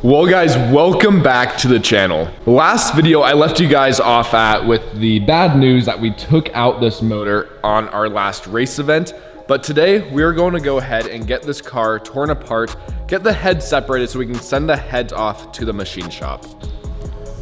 Well guys, welcome back to the channel. Last video I left you guys off at with the bad news that we took out this motor on our last race event. But today we are going to go ahead and get this car torn apart, get the heads separated so we can send the heads off to the machine shop.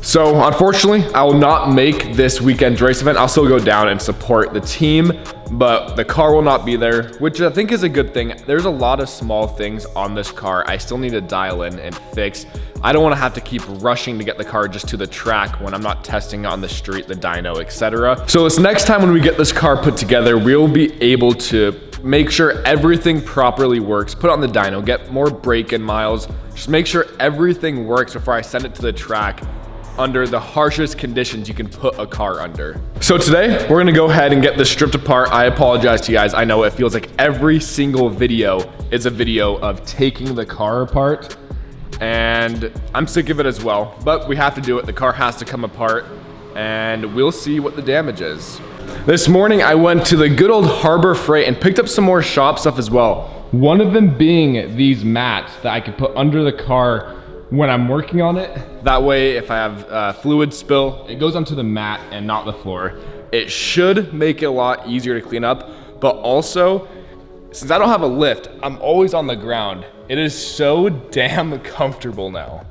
So unfortunately, I will not make this weekend race event. I'll still go down and support the team, but the car will not be there, which I think is a good thing. There's a lot of small things on this car I still need to dial in and fix. I don't want to have to keep rushing to get the car just to the track when I'm not testing on the street, the dyno, etc. So this next time when we get this car put together, we'll be able to make sure everything properly works, put it on the dyno, get more break-in miles, just make sure everything works before I send it to the track under the harshest conditions you can put a car under. So today, we're gonna go ahead and get this stripped apart. I apologize to you guys. I know it feels like every single video is a video of taking the car apart, and I'm sick of it as well, but we have to do it. The car has to come apart, and we'll see what the damage is. This morning, I went to the good old Harbor Freight and picked up some more shop stuff as well. One of them being these mats that I could put under the car when I'm working on it. That way, if I have fluid spill, it goes onto the mat and not the floor. It should make it a lot easier to clean up, but also, since I don't have a lift, I'm always on the ground. It is so damn comfortable now.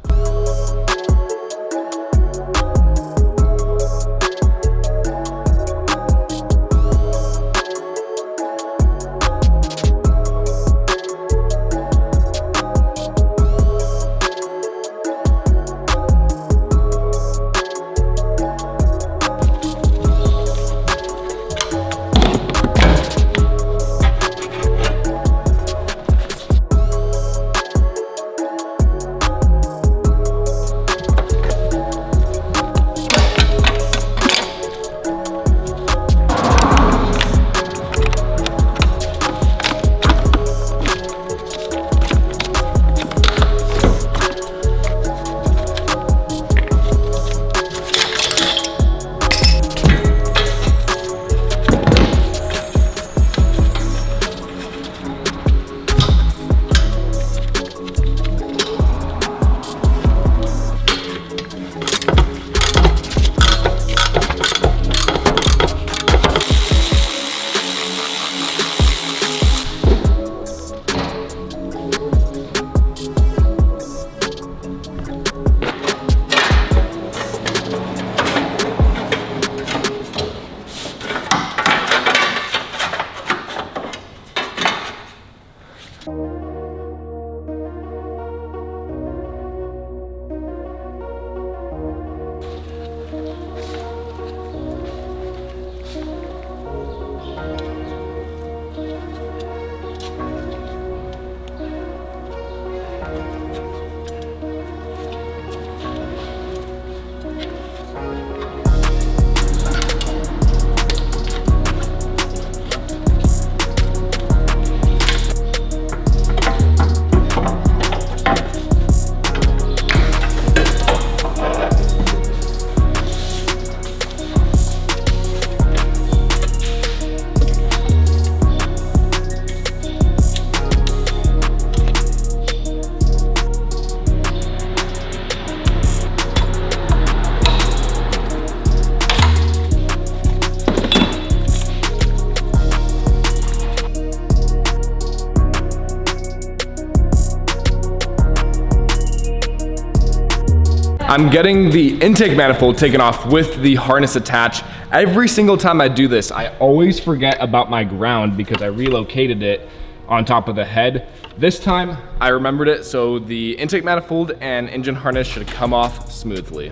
I'm getting the intake manifold taken off with the harness attached. Every single time I do this, I always forget about my ground because I relocated it on top of the head. This time, I remembered it, so the intake manifold and engine harness should come off smoothly.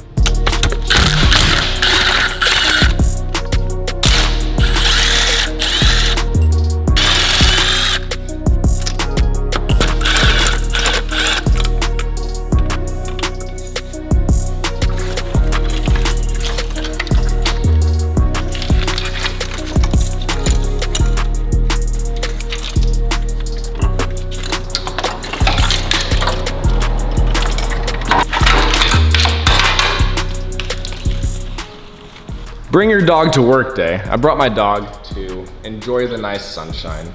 Bring your dog to work day. I brought my dog to enjoy the nice sunshine.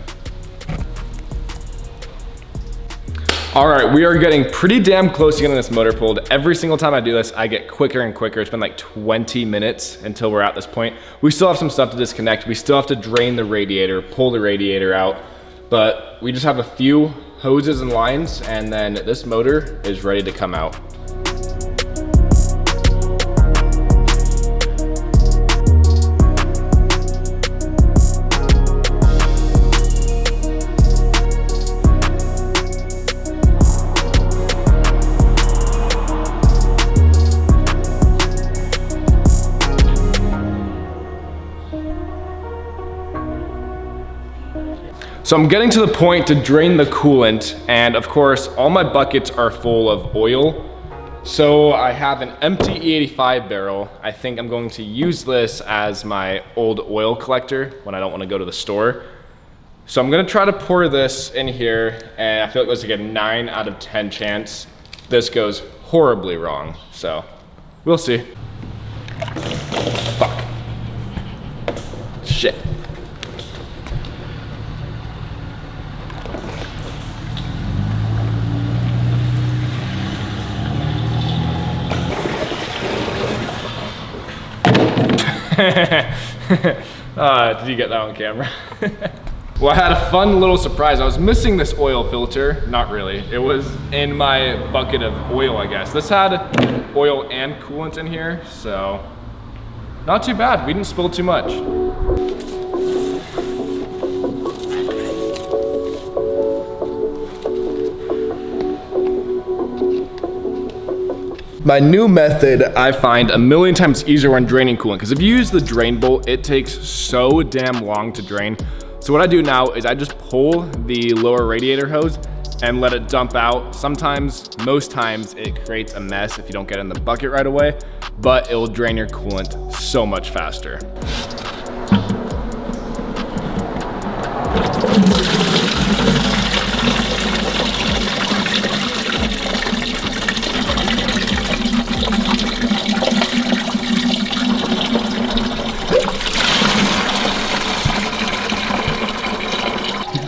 All right, we are getting pretty damn close to getting this motor pulled. Every single time I do this, I get quicker and quicker. It's been like 20 minutes until we're at this point. We still have some stuff to disconnect. We still have to drain the radiator, pull the radiator out, but we just have a few hoses and lines, and then this motor is ready to come out. So I'm getting to the point to drain the coolant, and of course, all my buckets are full of oil. So I have an empty E85 barrel. I think I'm going to use this as my old oil collector when I don't want to go to the store. So I'm gonna try to pour this in here, and I feel like there's like a 9 out of 10 chance this goes horribly wrong. So we'll see. Fuck. Shit. Did you get that on camera? Well, I had a fun little surprise. I was missing this oil filter. Not really. It was in my bucket of oil, I guess. This had oil and coolant in here, so not too bad. We didn't spill too much. My new method I find a million times easier when draining coolant, because if you use the drain bolt, it takes so damn long to drain. So what I do now is I just pull the lower radiator hose and let it dump out. Sometimes, most times, it creates a mess if you don't get in the bucket right away, but it will drain your coolant so much faster.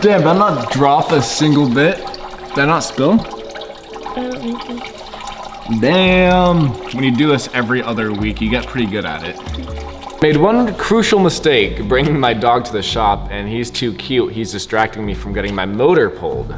Damn, did I not drop a single bit? Did I not spill? I don't think so. Damn. When you do this every other week, you get pretty good at it. Made one crucial mistake bringing my dog to the shop, and he's too cute. He's distracting me from getting my motor pulled.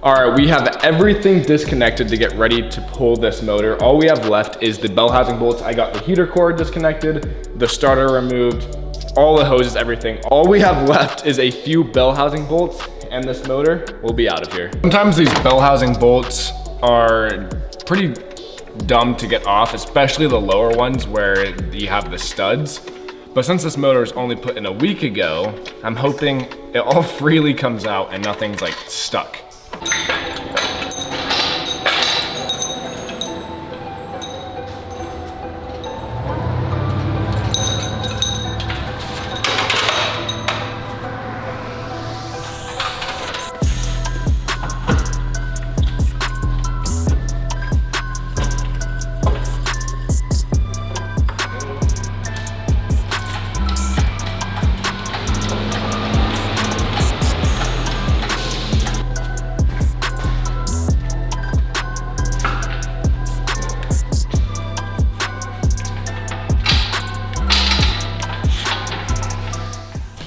All right, we have everything disconnected to get ready to pull this motor. All we have left is the bell housing bolts. I got the heater cord disconnected, the starter removed, all the hoses, everything. All we have left is a few bell housing bolts, and this motor will be out of here. Sometimes these bell housing bolts are pretty dumb to get off, especially the lower ones where you have the studs. But since this motor was only put in a week ago, I'm hoping it all freely comes out and nothing's like stuck.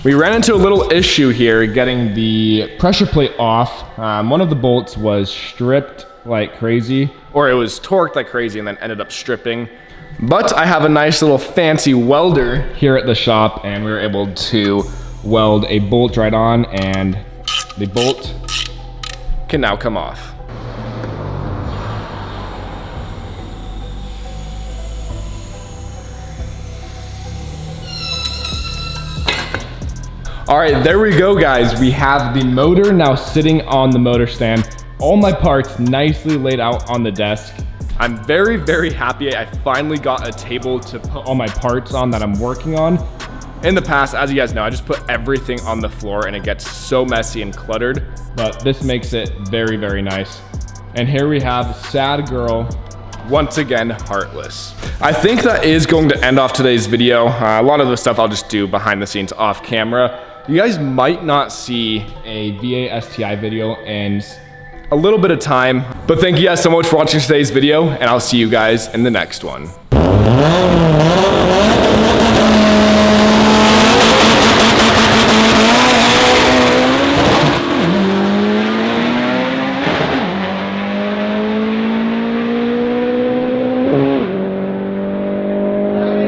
We ran into a little issue here getting the pressure plate off. One of the bolts was stripped like crazy, or it was torqued like crazy and then ended up stripping. But I have a nice little fancy welder here at the shop, and we were able to weld a bolt right on, and the bolt can now come off. All right, there we go, guys. We have the motor now sitting on the motor stand. All my parts nicely laid out on the desk. I'm very, very happy I finally got a table to put all my parts on that I'm working on. In the past, as you guys know, I just put everything on the floor and it gets so messy and cluttered, but this makes it very, very nice. And here we have Sad Girl, once again, heartless. I think that is going to end off today's video. A lot of the stuff I'll just do behind the scenes off camera. You guys might not see a VA STI video in a little bit of time, but thank you guys so much for watching today's video, and I'll see you guys in the next one.